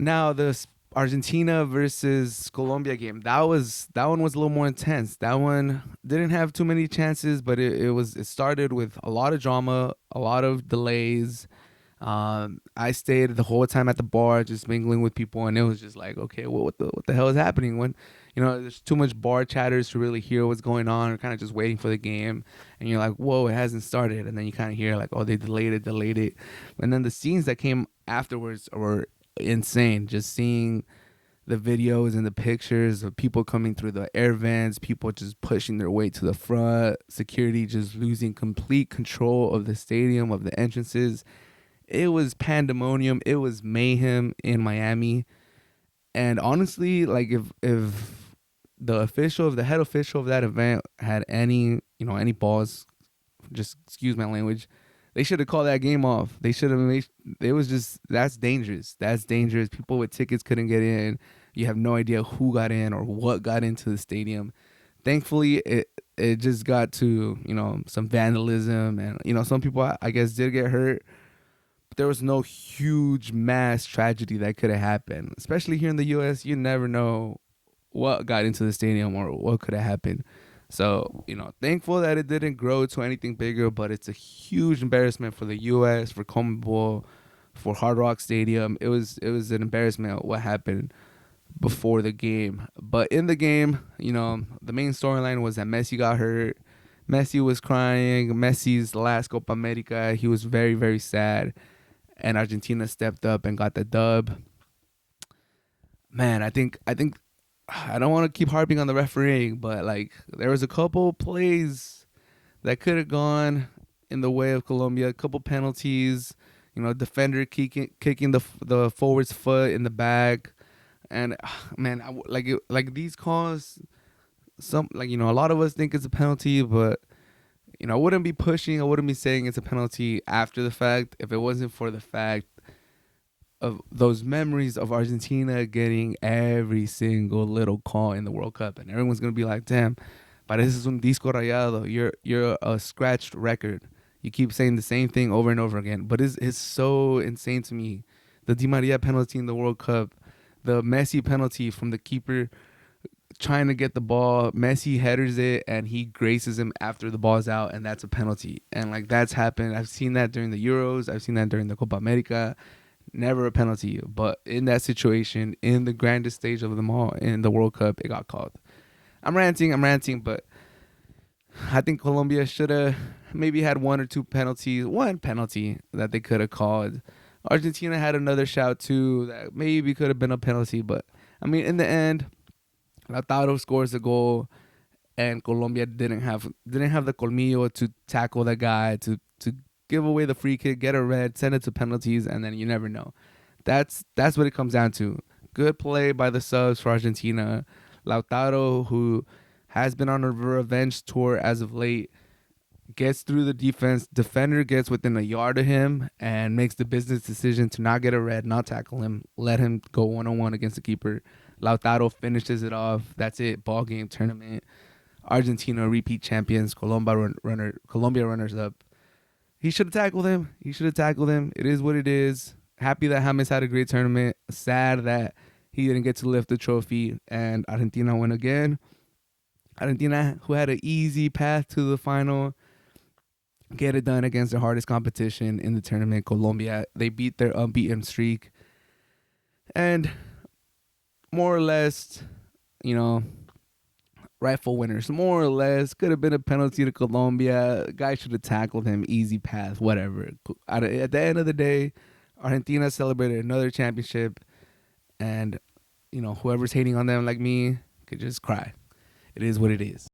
Now the Argentina versus Colombia game, that one was a little more intense. That one didn't have too many chances, but it started with a lot of drama, a lot of delays. I stayed the whole time at the bar, just mingling with people, and it was just like, okay, what the hell is happening? When there's too much bar chatters to really hear what's going on. Or kind of just waiting for the game, and you're like, whoa, it hasn't started, and then you kind of hear like, oh, they delayed it, and then the scenes that came afterwards were insane. Just seeing the videos and the pictures of people coming through the air vents, people just pushing their way to the front, security just losing complete control of the stadium, of the entrances. It was pandemonium. It was mayhem in Miami. And honestly, like if the head official of that event had any balls, just excuse my language, they should have called that game off. They should have made. It was just that's dangerous. That's dangerous. People with tickets couldn't get in. You have no idea who got in or what got into the stadium. Thankfully, it just got to some vandalism, and some people I guess did get hurt. But there was no huge mass tragedy that could have happened. Especially here in the U.S., you never know what got into the stadium or what could have happened. So, thankful that it didn't grow to anything bigger, but it's a huge embarrassment for the U.S., for Commonwealth, for Hard Rock Stadium. It was an embarrassment what happened before the game. But in the game, the main storyline was that Messi got hurt. Messi was crying. Messi's last Copa America. He was very, very sad. And Argentina stepped up and got the dub. Man, I think I don't want to keep harping on the refereeing, but like there was a couple plays that could have gone in the way of Colombia. A couple penalties, defender kicking the forward's foot in the back, and man, like these calls. Some a lot of us think it's a penalty, but I wouldn't be pushing. I wouldn't be saying it's a penalty after the fact if it wasn't for the fact of those memories of Argentina getting every single little call in the World Cup, and everyone's gonna be like, "Damn, pareces un disco rayado. You're a scratched record. You keep saying the same thing over and over again." But it's so insane to me. The Di Maria penalty in the World Cup, the Messi penalty from the keeper trying to get the ball. Messi headers it and he graces him after the ball's out, and that's a penalty. And like that's happened. I've seen that during the Euros. I've seen that during the Copa America. Never a penalty, but in that situation, in the grandest stage of them all, in the World Cup, it got called. I'm ranting, but I think Colombia should have maybe had one penalty that they could have called. Argentina had another shout too that maybe could have been a penalty, but I mean, in the end, Lautaro scores a goal, and Colombia didn't have the colmillo to tackle the guy to give away the free kick, get a red, send it to penalties, and then you never know. That's what it comes down to. Good play by the subs for Argentina. Lautaro, who has been on a revenge tour as of late, gets through the defense. Defender gets within a yard of him and makes the business decision to not get a red, not tackle him, let him go one-on-one against the keeper. Lautaro finishes it off. That's it. Ball game, tournament. Argentina repeat champions. Colombia runners up. He should have tackled him. It is what it is. Happy that James had a great tournament. Sad that he didn't get to lift the trophy. And Argentina won again. Argentina, who had an easy path to the final, get it done against the hardest competition in the tournament, Colombia. They beat their unbeaten streak. And more or less, rightful winners. More or less, could have been a penalty to Colombia. Guy should have tackled him. Easy path, whatever. At the end of the day, Argentina celebrated another championship, and whoever's hating on them like me could just cry. It is what it is.